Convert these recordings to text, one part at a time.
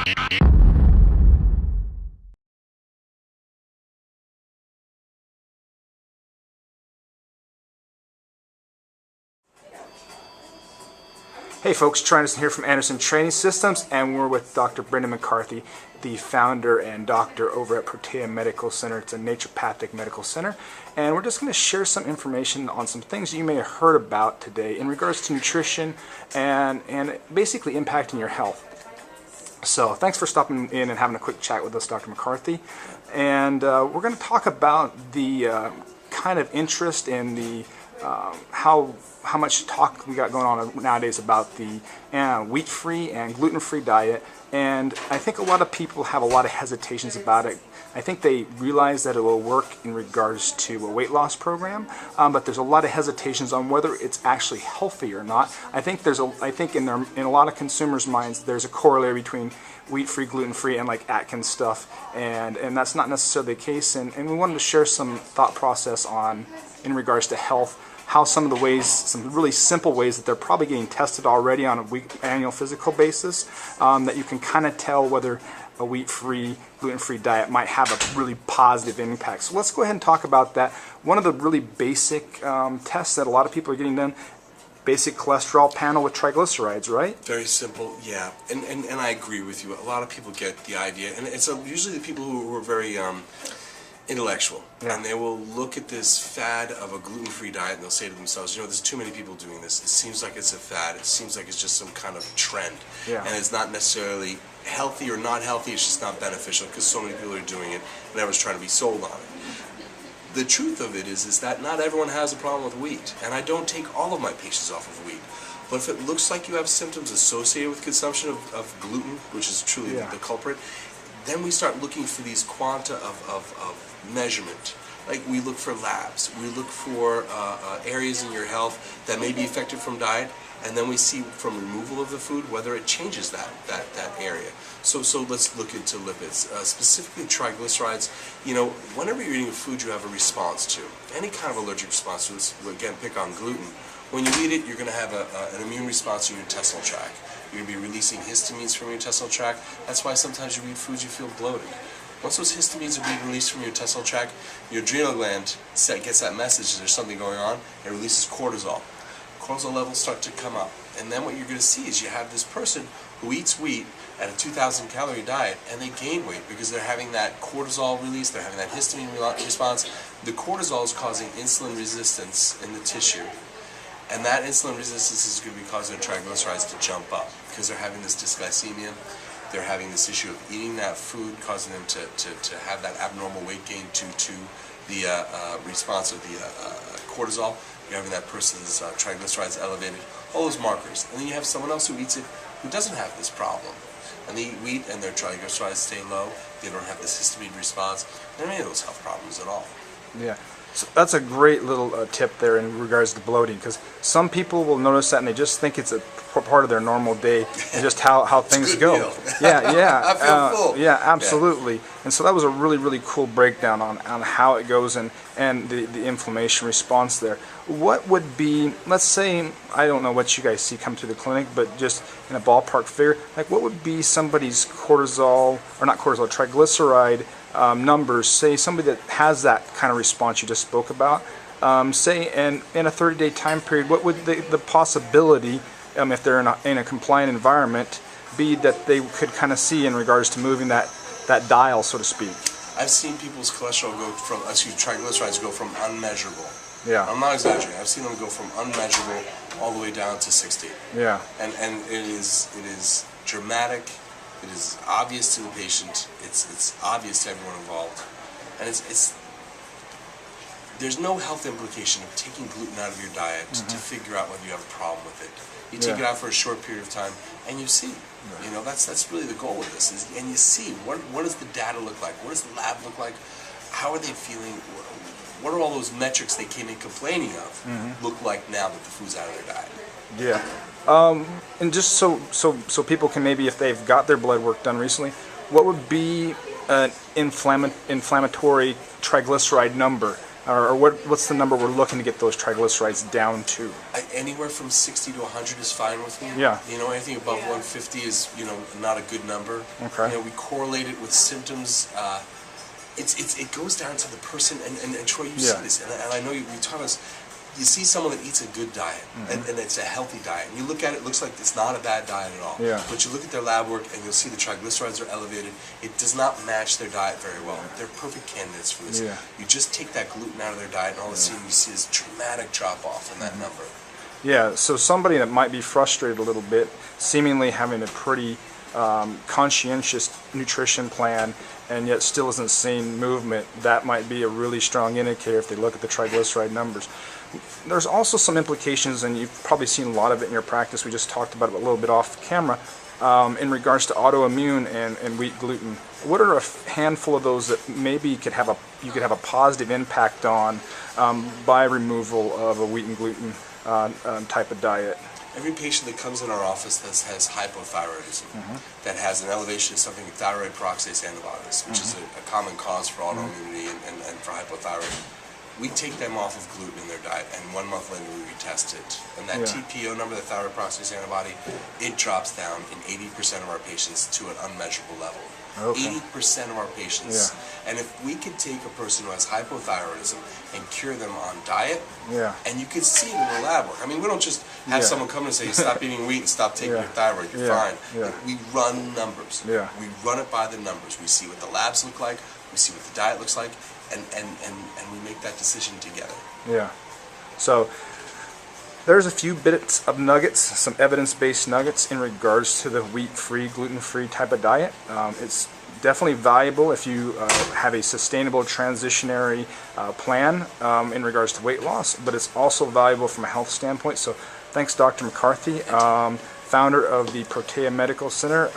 Hey folks, Triniton here from Anderson Training Systems, and we're with Dr. Brendan McCarthy, the founder and doctor over at Protea Medical Center. It's a naturopathic medical center, and we're just going to share some information on some things you may have heard about today in regards to nutrition and basically impacting your health. So thanks for stopping in and having a quick chat with us, Dr. McCarthy. And we're going to talk about the kind of interest in the how much talk we got going on nowadays about the wheat-free and gluten-free diet, and I think a lot of people have a lot of hesitations about it. I think they realize that it will work in regards to a weight loss program, but there's a lot of hesitations on whether it's actually healthy or not. I think in a lot of consumers' minds there's a corollary between wheat-free, gluten-free, and like Atkins stuff, and that's not necessarily the case. And we wanted to share some thought process on in regards to health, how some of the ways, some really simple ways that they're probably getting tested already on a annual physical basis, that you can kind of tell whether a wheat-free, gluten-free diet might have a really positive impact. So let's go ahead and talk about that. One of the really basic tests that a lot of people are getting done, basic cholesterol panel with triglycerides, right? Very simple, yeah. And I agree with you. A lot of people get the idea, and it's usually the people who are very intellectual, yeah. And they will look at this fad of a gluten-free diet and they'll say to themselves, you know, there's too many people doing this. It seems like it's a fad. It seems like it's just some kind of trend, yeah. And it's not necessarily healthy or not healthy. It's just not beneficial because so many people are doing it and everyone's trying to be sold on it. The truth of it is that not everyone has a problem with wheat, and I don't take all of my patients off of wheat. But if it looks like you have symptoms associated with consumption of gluten, which is truly the culprit, then we start looking for these quanta of measurement. Like we look for labs, we look for areas in your health that may be affected from diet, and then we see from removal of the food whether it changes that area. So let's look into lipids, specifically triglycerides. You know, whenever you're eating a food you have a response to, any kind of allergic response to, let's again pick on gluten. When you eat it, you're going to have an immune response in your intestinal tract. You're going to be releasing histamines from your intestinal tract. That's why sometimes you eat foods you feel bloated. Once those histamines are being released from your intestinal tract, your adrenal gland gets that message that there's something going on, and it releases cortisol. Cortisol levels start to come up. And then what you're going to see is you have this person who eats wheat at a 2,000 calorie diet, and they gain weight because they're having that cortisol release, they're having that histamine response. The cortisol is causing insulin resistance in the tissue. And that insulin resistance is going to be causing the triglycerides to jump up because they're having this dysglycemia. They're having this issue of eating that food, causing them to have that abnormal weight gain to the response of the cortisol. You're having that person's triglycerides elevated, all those markers. And then you have someone else who eats it who doesn't have this problem. And they eat wheat and their triglycerides stay low. They don't have this histamine response. There are any of those health problems at all. Yeah. So that's a great little tip there in regards to bloating, because some people will notice that and they just think it's a part of their normal day and just how things go. Yeah, I feel full. Yeah, absolutely. Yeah. And so that was a really cool breakdown on how it goes and the inflammation response there. What would be, let's say, I don't know what you guys see come to the clinic, but just in a ballpark figure, like what would be somebody's cortisol, or not cortisol, triglyceride numbers, say somebody that has that kind of response you just spoke about, say in a 30-day time period, what would the possibility, if they're in a compliant environment, be that they could kind of see in regards to moving that dial, so to speak? I've seen people's cholesterol go from, triglycerides go from unmeasurable. Yeah. I'm not exaggerating. I've seen them go from unmeasurable all the way down to 60. Yeah. And it is dramatic. It is obvious to the patient. It's obvious to everyone involved, and there's no health implication of taking gluten out of your diet to figure out whether you have a problem with it. You take it out for a short period of time, and you see. You know, that's really the goal of this. And you see what does the data look like? What does the lab look like? How are they feeling? What are all those metrics they came in complaining of look like now that the food's out of their diet? Yeah. And just so people can maybe, if they've got their blood work done recently, what would be an inflammatory triglyceride number or what's the number we're looking to get those triglycerides down to? Anywhere from 60 to 100 is fine with me. Yeah. You know, anything above 150 is, you know, not a good number. Okay. You know, we correlate it with symptoms. It goes down to the person, and Troy, you see this, and I know you taught us. You see someone that eats a good diet, and it's a healthy diet, and you look at it, it looks like it's not a bad diet at all. Yeah. But you look at their lab work, and you'll see the triglycerides are elevated. It does not match their diet very well. They're perfect candidates for this. Yeah. You just take that gluten out of their diet, and all of a sudden you see this dramatic drop-off in that number. Yeah, so somebody that might be frustrated a little bit, seemingly having a pretty conscientious nutrition plan and yet still isn't seeing movement, that might be a really strong indicator if they look at the triglyceride numbers. There's also some implications, and you've probably seen a lot of it in your practice, we just talked about it a little bit off camera, in regards to autoimmune and wheat gluten. What are a handful of those that maybe you could have a positive impact on by removal of a wheat and gluten type of diet? Every patient that comes in our office that has hypothyroidism, that has an elevation of something like thyroid peroxidase antibodies, which is a common cause for autoimmunity and for hypothyroidism, we take them off of gluten in their diet, and 1 month later we retest it. And that TPO number, the thyroid peroxidase antibody, it drops down in 80% of our patients to an unmeasurable level. Okay. 80% of our patients. And if we could take a person who has hypothyroidism and cure them on diet, and you could see it in the lab work. I mean, we don't just have someone come and say, stop eating wheat and stop taking your thyroid, you're fine. We run numbers. We run it by the numbers. We see what the labs look like, we see what the diet looks like, and we make that decision together. Yeah. So there's a few bits of nuggets, some evidence-based nuggets in regards to the wheat-free, gluten-free type of diet. It's definitely valuable if you have a sustainable transitionary plan in regards to weight loss, but it's also valuable from a health standpoint. So thanks, Dr. McCarthy, founder of the Protea Medical Center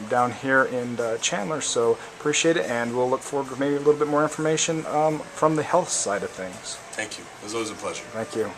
down here in Chandler. So appreciate it, and we'll look forward to maybe a little bit more information from the health side of things. Thank you. It was always a pleasure. Thank you.